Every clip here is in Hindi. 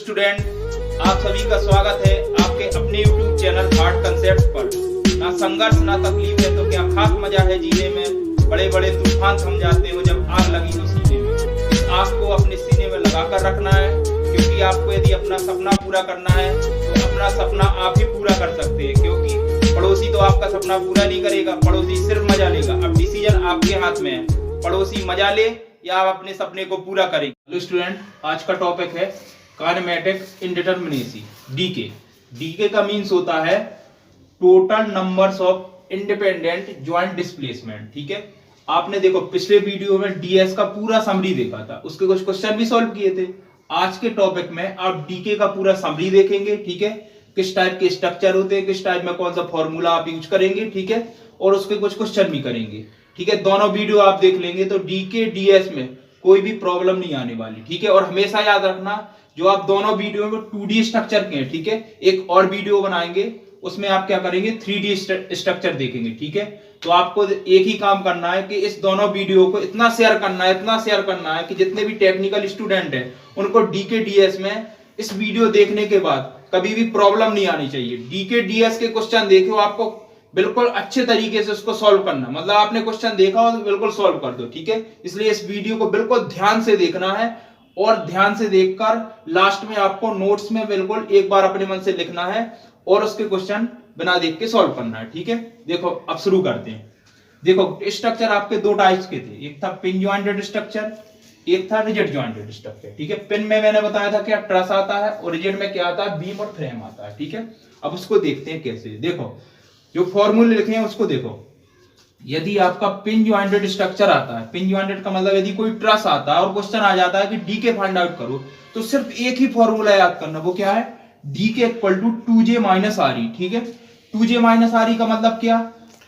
स्टूडेंट, आप सभी का स्वागत है आपके अपने YouTube चैनल हार्ड कंसेप्ट पर। ना संघर्ष ना तकलीफ है तो क्या खास मजा है जीने में। बड़े बड़े तूफान थम जाते हो जब आग लगी हो सीने में। इस आग को अपने सीने में लगा कर रखना है, क्योंकि आपको यदि अपना सपना पूरा करना है तो अपना सपना आप ही पूरा कर सकते हैं, क्योंकि पड़ोसी तो आपका सपना पूरा नहीं करेगा, पड़ोसी सिर्फ मजा लेगा। अब डिसीजन आपके हाथ में है, पड़ोसी मजा ले या आप अपने सपने को पूरा करेंगे। हेलो स्टूडेंट, आज का टॉपिक है काइनेमेटिक इंडिटरमिनेसी, डीके। डीके का मीन्स होता है total numbers of independent joint displacement. ठीक है, आपने देखो पिछले वीडियो में डीएस का पूरा समरी देखा था, उसके कुछ क्वेश्चन भी सॉल्व किए थे। आज के टॉपिक में आप डीके का पूरा समरी देखेंगे। ठीक है, किस टाइप के स्ट्रक्चर होते हैं, किस टाइप में कौन सा फॉर्मूला आप यूज करेंगे। ठीक है, और उसके कुछ क्वेश्चन भी करेंगे। ठीक है, दोनों वीडियो आप देख लेंगे तो डीके डीएस में कोई भी प्रॉब्लम नहीं आने वाली। ठीक है, और हमेशा याद रखना जो आप दोनों वीडियो में 2D स्ट्रक्चर के हैं। ठीक है, एक और वीडियो बनाएंगे उसमें आप क्या करेंगे 3D स्ट्रक्चर देखेंगे। ठीक है, तो आपको एक ही काम करना है कि इस दोनों वीडियो को इतना शेयर करना है कि जितने भी टेक्निकल स्टूडेंट हैं उनको डीके डीएस में इस वीडियो देखने के बाद कभी भी प्रॉब्लम नहीं आनी चाहिए। डीके डीएस के क्वेश्चन देखो, आपको बिल्कुल अच्छे तरीके से उसको सॉल्व करना, मतलब आपने क्वेश्चन देखा हो तो बिल्कुल सॉल्व कर दो। ठीक है, इसलिए इस वीडियो को बिल्कुल ध्यान से देखना है और ध्यान से देखकर लास्ट में आपको नोट्स में बिल्कुल एक बार अपने मन से लिखना है और उसके क्वेश्चन बिना देख के सॉल्व करना है। ठीक है, देखो अब शुरू करते हैं। देखो स्ट्रक्चर आपके दो टाइप्स के थे, एक था पिन ज्वाइंटेड स्ट्रक्चर, एक था रिजिड ज्वाइंटेड स्ट्रक्चर। ठीक है, पिन में मैंने बताया था क्या ट्रस आता है और रिजिड में क्या आता है बीम और फ्रेम आता है। ठीक है, अब उसको देखते हैं कैसे। देखो जो फॉर्मूले लिखे हैं उसको देखो। यदि आपका पिन ज्वाइंटेड स्ट्रक्चर आता है, पिन ज्वाइंटेड का मतलब यदि कोई ट्रस आता है और क्वेश्चन आ जाता है कि डीके फाइंड आउट करो, तो सिर्फ एक ही फॉर्मूला याद करना, वो क्या है DK equal to 2j minus RE. ठीक है, 2j माइनस आरई का मतलब क्या,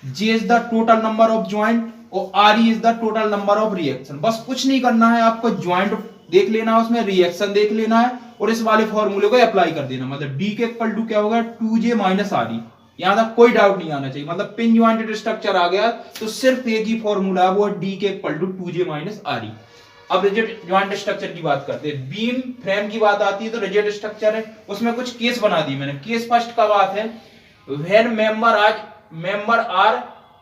J is the total number of joint और RE is the total number of reaction. बस कुछ नहीं करना है, आपको ज्वाइंट देख लेना है, उसमें रिएक्शन देख लेना है और इस वाले फॉर्मूले को अप्लाई कर देना। मतलब डीके इक्वल टू क्या होगा 2j माइनस आरई। यहां तक कोई डाउट नहीं आना चाहिए, मतलब पिन ज्वाइंटेड स्ट्रक्चर आ गया तो सिर्फ एक ही फॉर्मूला है, वो DK equal to 2j minus RE. अब रिजिड ज्वाइंट स्ट्रक्चर की बात करते हैं। बीम फ्रेम की बात आती है तो रिजिड स्ट्रक्चर है, उसमें कुछ केस बना दी मैंने। केस फर्स्ट का बात है व्हेन मेंबर आर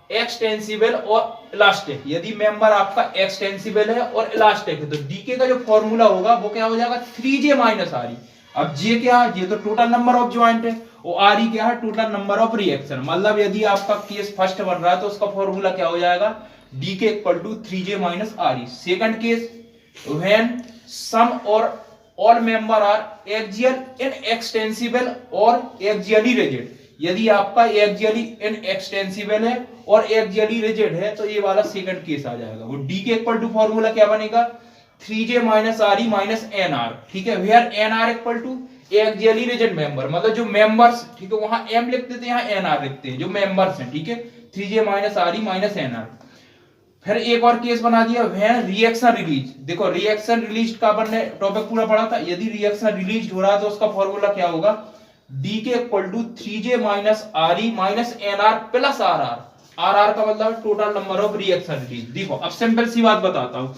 एक्सटेंसिबल और इलास्टिक। यदि मेंबर आपका एक्सटेंसिबल है और इलास्टिक है तो डीके का जो फॉर्मूला होगा वो क्या हो जाएगा 3j माइनस आरई। अब जे क्या है, ये तो टोटल नंबर ऑफ ज्वाइंट है और आरई क्या है टोटल नंबर ऑफ रिएक्शन। मतलब यदि आपका केस फर्स्ट बन रहा है तो उसका फॉर्मूला क्या हो जाएगा DK equal to 3j minus RE. Second case when some और all member are axial inextensible और एक्सियली रिजिड। यदि आपका एक्सियली इनएक्सटेंसिबल है और एक्सियली रिजिड है तो ये वाला सेकंड केस आ जाएगा। वो डीके इक्वल टू फॉर्मूला क्या बनेगा 3j minus RE minus NR. ठीक है, where NR equal to axially rigid member, मतलब जो मेंबर्स, ठीक है वहां एम लिखते थे, यहाँ एनआर लिखते हैं, जो मेंबर्स हैं। ठीक है, 3j minus RE minus NR. फिर एक और केस बना दिया व्हेन रिएक्शन रिलीज। देखो रिएक्शन रिलीज का अपन ने टॉपिक पूरा पढ़ा था। यदि रिएक्शन रिलीज हो रहा है तो उसका फॉर्मूला क्या होगा DK equal to 3j minus RE minus NR plus RR. RR का मतलब total number of reaction release. देखो अब सिंपल सी बात बताता हूं,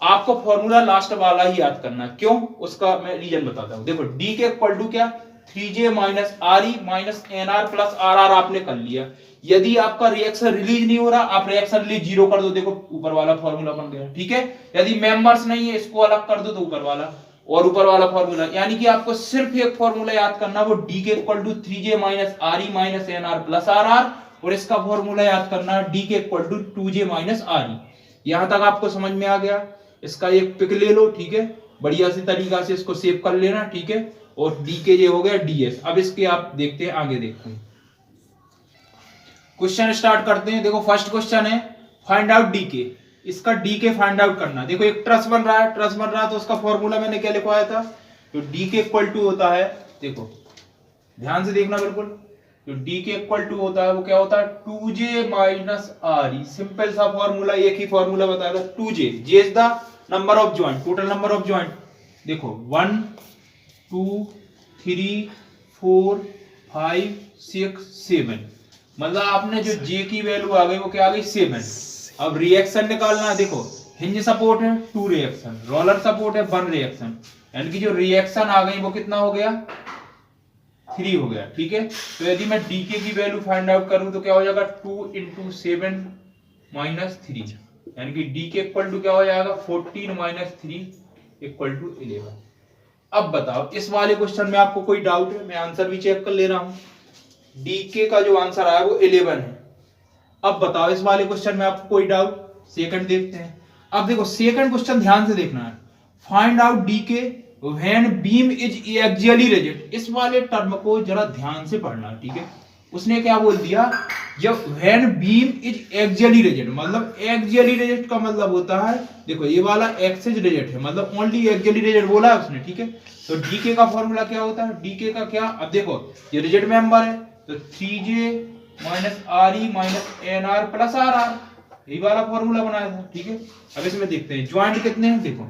आपको फॉर्मूला लास्ट वाला ही याद करना है। क्यों, उसका मैं रीजन बताता हूं। देखो डीके इक्वल टू क्या 3j minus RE minus NR plus RR आपने कर लिया। यदि आपका रिएक्शन रिलीज नहीं हो रहा, आप रिएक्शन रिलीज 0 कर दो, देखो ऊपर वाला फॉर्मूला बन गया। ठीक है, यदि मेंबर्स नहीं है इसको अलग कर दो तो ऊपर वाला और ऊपर वाला फॉर्मूला। यानी कि आपको सिर्फ एक फॉर्मूला याद करना, वो DK equal to 3j minus RE minus NR plus RR और इसका फॉर्मूला याद करना DK equal to 2j minus RE. यहां तक आपको समझ में आ गया। इसका एक पिक ले लो, ठीक है, बढ़िया सी तरीका से इसको सेव कर लेना। ठीक है, और डीके ये हो गया डीएस। अब इसके आप देखते हैं, आगे देखते हैं, क्वेश्चन स्टार्ट करते हैं। देखो फर्स्ट क्वेश्चन है फाइंड आउट डीके। इसका डीके फाइंड आउट करना। देखो एक ट्रस बन रहा है, तो उसका फॉर्मूला मैंने क्या लिखवाया था, तो डीके इक्वल टू होता है, देखो ध्यान से देखना बिल्कुल, तो डीके इक्वल टू होता है वो क्या होता है 2j माइनस आरई। सिंपल सा फॉर्मूला, एक ही फॉर्मूला बताया 2j, J is the number of joint, total number of joint. देखो 1 2 3 4 5 6 7, मतलब आपने जो जे की वैल्यू आ गई वो क्या आ गई 7। अब रिएक्शन निकालना है। देखो हिंज सपोर्ट है 2 रिएक्शन, रोलर सपोर्ट है 1 रिएक्शन, यानी कि जो रिएक्शन आ गई वो कितना हो गया, 3 हो गया। ठीक है, तो यदि मैं डीके की वैल्यू फाइंड आउट करूं तो क्या हो जाएगा 2 × 7 - 3, यानी कि डीके इक्वल टू क्या हो जाएगा 14 - 3 = 11। अब बताओ इस वाले क्वेश्चन में आपको कोई डाउट है? मैं आंसर भी चेक कर ले रहा हूं। डीके का जो आंसर आया वो 11 है। अब बताओ इस वाले क्वेश्चन में आपको कोई डाउट? सेकंड देखते हैं। अब देखो सेकंड क्वेश्चन ध्यान से देखना है। Find out DK when beam is axially rigid. इस वाले टर्म को जरा ध्यान से पढ़ना, ठीक है। उसने क्या बोल दिया, जब when beam is axially rigid, मतलब एक्सियली रिजिड का मतलब होता है, देखो ये वाला एक्सिस रिजिड है, मतलब ओनली एक्सियली रिजिड बोला है उसने, ठीक है। तो डीके का फॉर्मूला क्या होता है? डीके का क्या, अब देखो ये रिजिड मेंबर है तो 3J - RE - NR + RR, यही वाला फॉर्मूला बनाया था, ठीक है। अब इसमें देखते हैं ज्वाइंट कितने हैं, देखो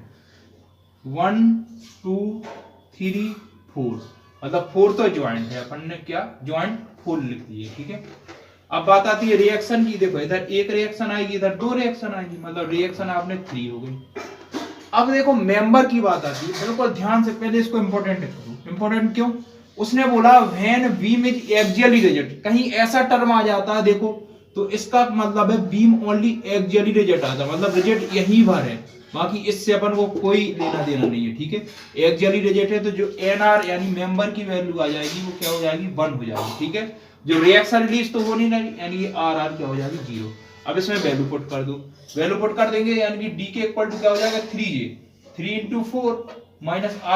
1 2 3 4, मतलब 4 तो ज्वाइंट है, अपन ने क्या ज्वाइंट 4 लिख दिए, ठीक है। अब बात आती है रिएक्शन की। देखो इधर एक रिएक्शन आएगी, इधर 2 रिएक्शन आएगी, मतलब रिएक्शन आपने 3 हो गई। अब देखो मेंबर की बात आती है, बिल्कुल ध्यान से, पहले इसको इंपॉर्टेंट करो। इंपॉर्टेंट क्यों? उसने बोला when beam is axially rigid, कहीं ऐसा टर्म आ जाता है देखो, तो इसका मतलब है बीम ओनली एक्सियली रिजिड आता है, मतलब रिजिड यहीं भर है, बाकी इससे अपन को कोई लेना देना नहीं है, ठीक है। एक्सियली रिजिड है तो जो एनआर यानी मेंबर की वैल्यू आ जाएगी वो क्या हो जाएगी 1 हो जाएगी, ठीक है। जो रिएक्शन रिलीज तो हो नहीं रही, यानी ये आर क्या हो जाएगी 0। अब इसमें वैल्यू पुट कर दो, वैल्यू पुट कर देंगे, यानी कि डीके इक्वल टू क्या हो जाएगा 3J 3 × 4 -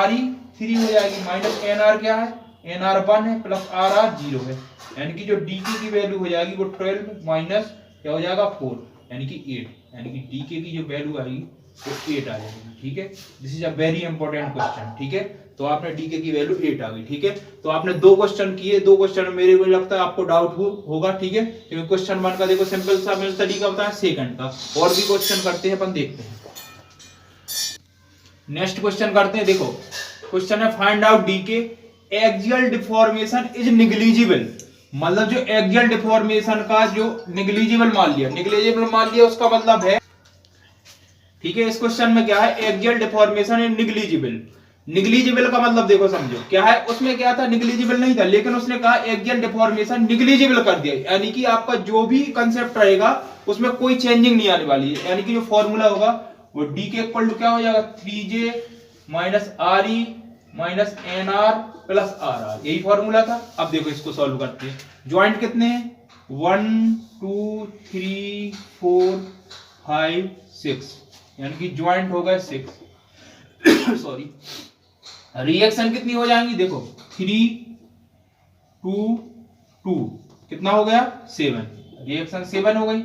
RE 3 हो जाएगी, माइनस एनआर क्या है, एनआर 1 है प्लस आरआर 0 है, यानी कि जो डीके की वैल्यू हो जाएगी वो 12 माइनस क्या हो जाएगा 4, यानी कि 8, यानी कि डीके की जो वैल्यू आएगी वो 8 आ जाएगी, ठीक है। This is a very important question, ठीक है। तो आपने डीके की वैल्यू 8 आ गई, ठीक है। तो आपने 2 क्वेश्चन किए, 2 क्वेश्चन में मेरे को लगता है आपको डाउट होगा, ठीक है, क्योंकि क्वेश्चन 1 का देखो सिंपल सा मेरे तरीका बताया, सेकंड का और भी क्वेश्चन करते हैं अपन, देखते हैं। नेक्स्ट क्वेश्चन करते हैं, देखो क्वेश्चन है find out DK axial deformation is negligible, मतलब जो एक्सियल डिफॉर्मेशन का जो नेग्लिजिबल मान लिया उसका मतलब है, ठीक है। इस क्वेश्चन में क्या है, axial deformation is negligible. Negligible का मतलब देखो समझो क्या है, उसमें क्या था नेग्लिजिबल नहीं था, लेकिन उसने कहा एक्सियल डिफॉर्मेशन नेग्लिजिबल कर दिया, यानी कि आपका जो भी कंसेप्ट रहेगा उसमें कोई चेंजिंग नहीं आने वाली है, यानी कि जो फॉर्मूला होगा वो डी के इक्वल टू क्या हो जाएगा 3J - RE - NR + RR, यही फॉर्मूला था। अब देखो इसको सॉल्व करते हैं। ज्वाइंट कितने हैं 1 2 3 4 5 6, यानी कि ज्वाइंट हो गए 6 सॉरी। रिएक्शन कितनी हो जाएंगी, देखो 3 2 2 कितना हो गया 7, रिएक्शन 7 हो गई।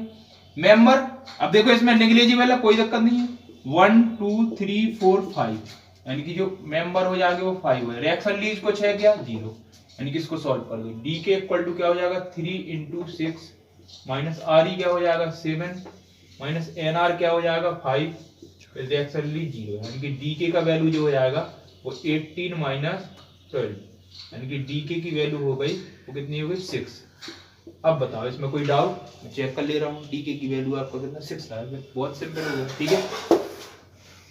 मेंबर अब देखो इसमें नेग्लिजिबल है, कोई दिक्कत नहीं है, 1 2 3 4 5, यानी कि जो मेंबर हो जाएंगे वो 5 हो, रिएक्शन लीज कुछ है क्या 0, यानी कि इसको सॉल्व कर दो। डी के इक्वल टू क्या हो जाएगा 3 × 6 माइनस RE क्या हो जाएगा 7 माइनस NR क्या हो जाएगा 5, फिर रिएक्शन लीज 0, यानी कि डीके का वैल्यू जो हो जाएगा वो 18 - 12, यानी कि डीके की वैल्यू हो गई वो कितनी हो गई 6। अब बताओ इसमें कोई डाउट? मैं चेक कर ले रहा हूँ, डीके की वैल्यू आपको कितना 6 आया, बहुत सिंपल हो गया, ठीक है।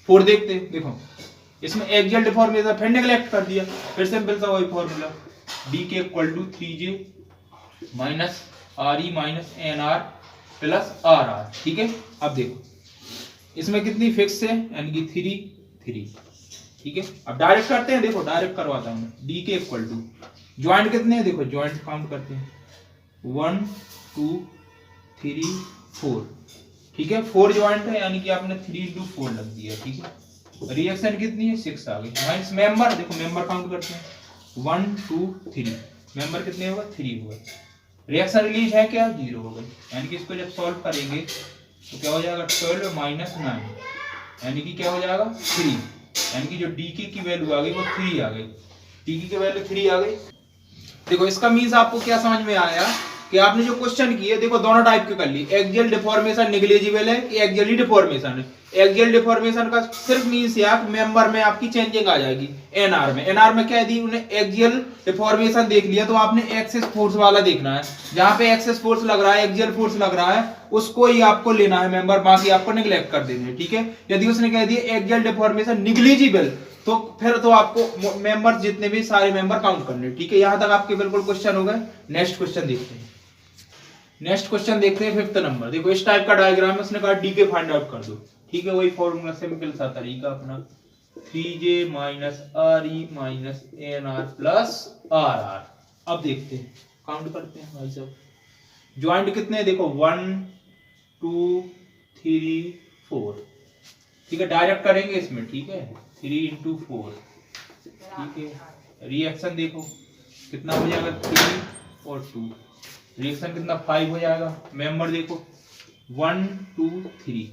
4 देखते हैं, देखो इसमें एक्सियल डिफॉर्मेशन फिर नेग्लेक्ट कर दिया, फिर सिंपल सा वही formula DK equal to 3J - RE - NR + RR, ठीक है। अब देखो इसमें कितनी फिक्स है, यानी कि 3 ठीक है। अब डायरेक्ट करते हैं, देखो डायरेक्ट करवाता हूं, डी के इक्वल टू ज्वाइंट कितने हैं, देखो ज्वाइंट काउंट करते हैं 1 2 3 4, ठीक है। 4 ज्वाइंट है, यानी कि आपने 3 × 4 लग दिया, ठीक है। रिएक्शन कितनी है 6 आ गई, माइनस मेंबर, देखो मेंबर काउंट करते हैं 1 2 3, मेंबर कितने होगा 3 होगा। रिएक्शन रिलीज है क्या 0 हो गई, यानी कि इसको जब सॉल्व करेंगे तो क्या हो जाएगा 12 - 9, यानी कि क्या हो जाएगा 3, यानी कि जो डीके की वैल्यू आ गई वो 3 आ गई, डीके की वैल्यू 3 आ गई। देखो इसका मींस आपको क्या समझ में आया कि आपने जो क्वेश्चन किए देखो दोनों टाइप के कर ली, एक्सियल डिफॉर्मेशन नेग्लिजिबल है कि एक्सियली डिफॉर्मेशन है। एक्सियल डिफॉर्मेशन का सिर्फ मींस या मेंबर में आपकी चेंजिंग आ जाएगी, एनआर में क्या दी उन्हें एक्सियल डिफॉर्मेशन देख लिया तो आपने एक्सिस फोर्स वाला देखना है, जहां पे एक्सिस फोर्स लग रहा है एक्सियल फोर्स लग रहा है उसको ही आपको लेना है मेंबर, बाकी आपको नेग्लेक्ट कर देना है, ठीक है। यदि उसने कह दिया एक्सियल डिफॉर्मेशन नेग्लिजिबल तो फिर तो आपको मेंबर्स जितने भी सारे मेंबर काउंट करने, ठीक है। यहां तक आपके बिल्कुल क्वेश्चन हो गए। नेक्स्ट क्वेश्चन देखते हैं। नेक्स्ट क्वेश्चन देखते हैं 5th नंबर। देखो इस टाइप का डायग्राम है, उसने कहा डी के फाइंड आउट कर दो, ठीक है। वही फॉर्मूला सिंपल सा तरीका अपना 3j minus RE minus NR plus RR। अब देखते हैं, काउंट करते हैं भाई साहब। ज्वाइंट कितने हैं देखो 1 2 3 4, ठीक है। डायरेक्ट करेंगे इसमें, ठीक है। 3 into 4, ठीक है। रिएक्शन देखो कितना हो जाएगा 3 और 2, रिएक्शन कितना 5 हो जाएगा। मेंबर देखो 1 2 3,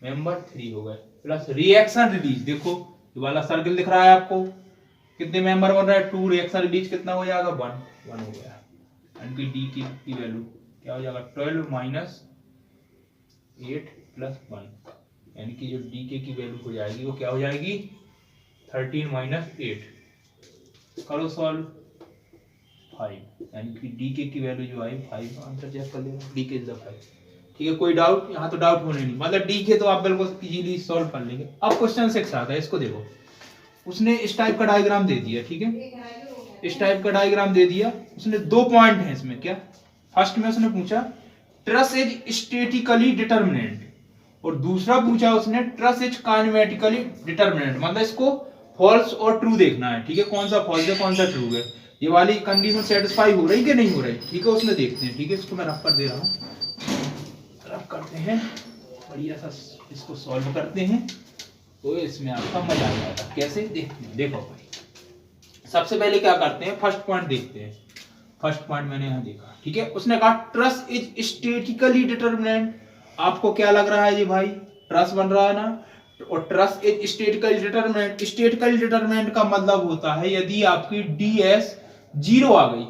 मेंबर 3 हो गए। प्लस रिएक्शन रिलीज देखो ये वाला सर्कल दिख रहा है आपको, कितने मेंबर बन रहा है 2, रिएक्शन रिलीज कितना हो जाएगा 1 हो गया। यानी डी की वैल्यू क्या हो जाएगा 12 माइनस 8 प्लस 1, यानी कि जो डी की वैल्यू हो जाएगी वो क्या हो जाएगी 13 माइनस 8। करो सॉल्व 5, यानी कि डी की वैल्यू जो आई 5, आंसर चेक कर लेना डी के इज 5, ठीक है। कोई डाउट यहाँ तो डाउट होने नहीं, मतलब डी के तो आप बिल्कुल इजीली सॉल्व कर लेंगे। अब क्वेश्चन 6 आता है, इसको देखो। उसने इस टाइप का डायग्राम दे दिया, ठीक है। इस टाइप का डायग्राम दे दिया, उसने 2 पॉइंट हैं इसमें। क्या फर्स्ट में उसने पूछा ट्रस इज स्टैटिकली डिटरमिनेंट, और दूसरा पूछा उसने ट्रस इज काइनेमेटिकली डिटरमिनेंट। मतलब इसको फॉल्स और ट्रू देखना है, ठीक है। कौन सा फॉल्स है कौन सा ट्रू है, ये वाली कंडीशन सेटिस्फाई हो रही कि नहीं हो रही, ठीक है। उसने देखते हैं, ठीक है। इसको मैं रफ कर दे रहा हूँ, रफ करते हैं बढ़िया सा, इसको सॉल्व करते हैं तो इसमें आपका मजा आ जाएगा। कैसे देखते हैं, देखो भाई सबसे पहले क्या करते हैं, फर्स्ट पॉइंट देखते हैं। फर्स्ट पॉइंट मैंने यहाँ देखा, ठीक है। उसने कहा ट्रस इज स्टैटिकली डिटरमिनेंट। आपको क्या लग रहा है जी भाई, ट्रस बन रहा है ना, और truss is statically determinant. Statically determinant का मतलब होता है यदि आपकी ds 0 आ गई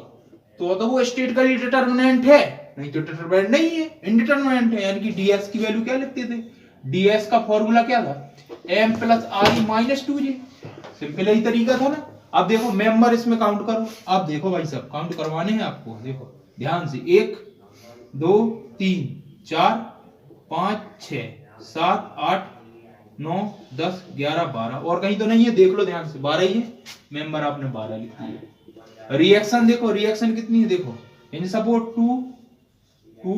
तो वो स्टैटिकली डिटरमिनेंट है, नहीं तो डिटरमिनेंट नहीं है, इनडिटरमिनेंट है। यानी कि ds की वैल्यू क्या लिखते थे, ds का फॉर्मूला क्या था m plus RE minus 2j। Simple ही तरीका था ना। अब देखो मेंबर इसमें काउंट करो। अब देखो भाई सब काउंट करवाने हैं आपको, देखो ध्यान से 1 2 3 4 5 6 7 8 9 10 11 12, और कहीं तो नहीं है, देख लो ध्यान से 12 ही है। मेंबर आपने 12 लिख दिया। रिएक्शन देखो, रिएक्शन कितनी है देखो, इन सपोर्ट 2 2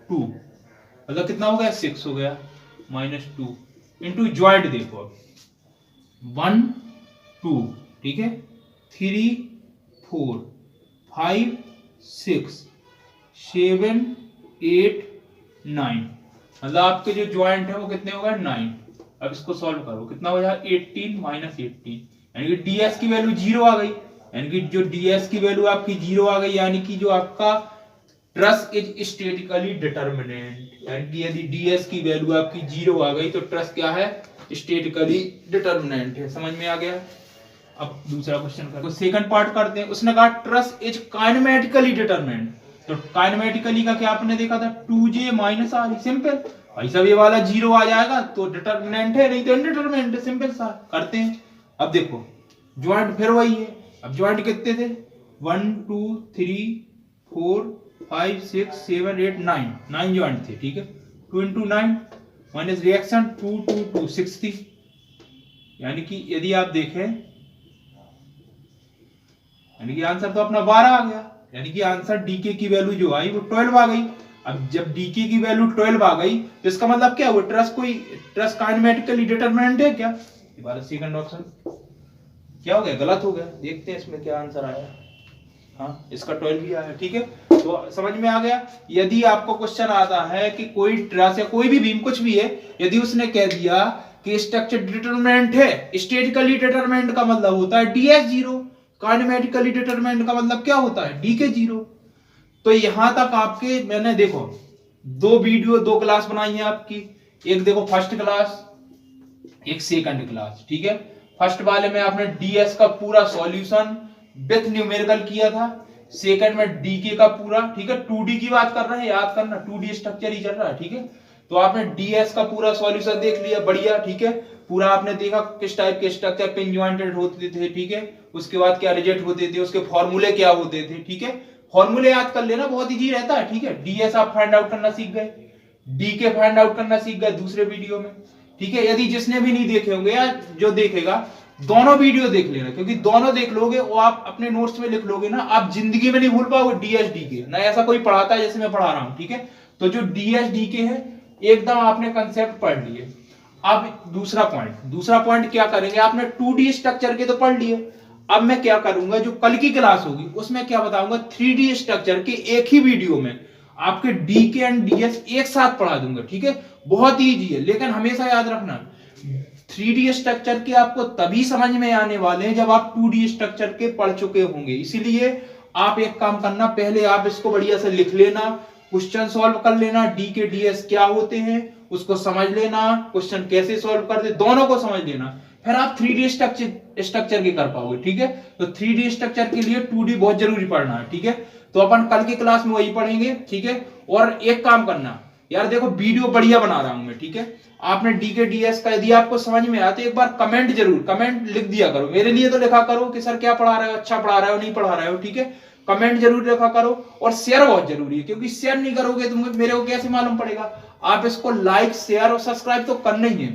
2, मतलब कितना हो गया 6 हो गया माइनस 2 इंटू ज्वाइंट देखो 1 2, ठीक है, 3 4 5 6 7 8 9, मतलब आपके जो ज्वाइंट है वो कितने हो गए 9। अब इसको सॉल्व करो, कितना हो जाएगा 18 माइनस 18, यानी कि ds की वैल्यू 0 आ गई। यानी कि जो ds की वैल्यू आपकी 0 आ गई, यानी कि जो आपका ट्रस इज स्टैटिकली डिटरमिनेंट, यानी कि यदि ds की वैल्यू आपकी 0 आ गई तो ट्रस क्या है स्टैटिकली डिटरमिनेंट है। समझ में आ गया। अब दूसरा क्वेश्चन करते हैं, सेकंड पार्ट करते हैं। उसने कहा ट्रस इज काइनेमेटिकली डिटरमिनेंट, तो काइनेमेटिकली का क्या आपने देखा था 2j माइनस RE। सिंपल भाई साहब, ये वाला 0 आ जाएगा तो डिटरमिनेंट है, नहीं तो इनडिटरमिनेंट है। सिंपल सा करते हैं। अब देखो ज्वाइंट फिर वही है। अब ज्वाइंट कितने थे 1 2 3 4 5 6 7 8 9 ज्वाइंट थे, ठीक है। 2 into 9 माइनस रिएक्शन 2 2 2 60, यानी कि यदि आप देखें, यानी कि आंसर तो अपना 12 आ गया। यानी कि आंसर डीके की वैल्यू जो आई वो 12 आ गई। अब जब डीके की वैल्यू 12 आ गई तो इसका मतलब क्या हुआ, ट्रस काइनेमेटिकली डिटरमिनेंट है क्या। ये वाला सेकंड ऑप्शन क्या हो गया, गलत हो गया। देखते हैं इसमें क्या आंसर आया। हाँ, इसका 12 भी आया, ठीक है। तो समझ में आ गया। यदि आपको क्वेश्चन आता है कि कोई ट्रस या कोई भी बीम कुछ भी है, यदि उसने कह दिया कि स्ट्रक्चर डिटरमिनेंट है, स्टैटिकली डिटरमिनेंट का मतलब होता है ds 0, काइनेमेटिकली डिटरमिनेंट का मतलब क्या होता है डी के 0। तो यहां तक आपके मैंने देखो 2 क्लास बनाई है आपकी, एक देखो फर्स्ट क्लास, एक सेकंड क्लास, ठीक है। फर्स्ट वाले में आपने ds का पूरा सॉल्यूशन विथ न्यूमेरिकल किया था, सेकंड में डीके का पूरा, ठीक है। 2D की बात कर रहे हैं, याद करना 2D स्ट्रक्चर ही चल रहा है, ठीक है। तो आपने ds का पूरा सॉल्यूशन देख लिया, बढ़िया, ठीक है। पूरा आपने देखा किस टाइप के स्ट्रक्चर पिन जॉइंटेड होते थे, ठीक है। उसके बाद क्या रिजेक्ट होते थे, उसके फॉर्मूले क्या होते थे, ठीक है। फॉर्मूले याद कर लेना, बहुत इजी रहता है, ठीक है। ds आप फाइंड आउट करना सीख गए, डी फाइंड आउट करना सीख गए दूसरे वीडियो में, ठीक है। यदि जिसने भी नहीं देखे होंगे या जो देखेगा दोनों वीडियो देख लेना, क्योंकि दोनों देख लोगे और आप अपने नोट्स में लिख लोगे ना, आप जिंदगी में नहीं भूल पाओगे डीएसडी के ना, ऐसा कोई पढ़ाता है जैसे मैं पढ़ा रहा हूं, ठीक है। तो जो डीएसडी के है एकदम आपने कंसेप्ट पढ़ लिए। अब दूसरा पॉइंट क्या करेंगे, आपने 2D स्ट्रक्चर के तो पढ़ लिए, अब मैं क्या करूंगा, जो कल की क्लास होगी उसमें क्या बताऊंगा, 3D स्ट्रक्चर के एक ही वीडियो में आपके डीके एंड डीएस एक साथ पढ़ा दूंगा, ठीक है। बहुत इजी है, लेकिन हमेशा याद रखना 3D स्ट्रक्चर के आपको तभी समझ में आने वाले हैं जब आप 2D स्ट्रक्चर के पढ़ चुके होंगे। इसीलिए आप एक काम करना, पहले आप इसको बढ़िया से लिख लेना, क्वेश्चन सॉल्व कर लेना, डी के डीएस क्या होते हैं उसको समझ लेना, क्वेश्चन कैसे सॉल्व करते दोनों को समझ लेना, फिर आप 3D स्ट्रक्चर के कर पाओगे, ठीक है। तो 3D स्ट्रक्चर के लिए 2D बहुत जरूरी पढ़ना है, ठीक है। तो अपन कल की क्लास में वही पढ़ेंगे, ठीक है। और एक काम करना यार, देखो वीडियो बढ़िया बना रहा हूं मैं, ठीक है। आपने डीके डीएस का यदि आपको समझ में आते एक बार कमेंट लिख दिया करो, मेरे लिए तो लिखा करो कि सर क्या पढ़ा रहे हो, अच्छा पढ़ा रहे हो नहीं पढ़ा रहे हो, ठीक है। कमेंट जरूर लिखा करो, और शेयर बहुत जरूरी है, क्योंकि शेयर नहीं करोगे तो मेरे को कैसे मालूम पड़ेगा। आप इसको लाइक शेयर और सब्सक्राइब तो करना ही है।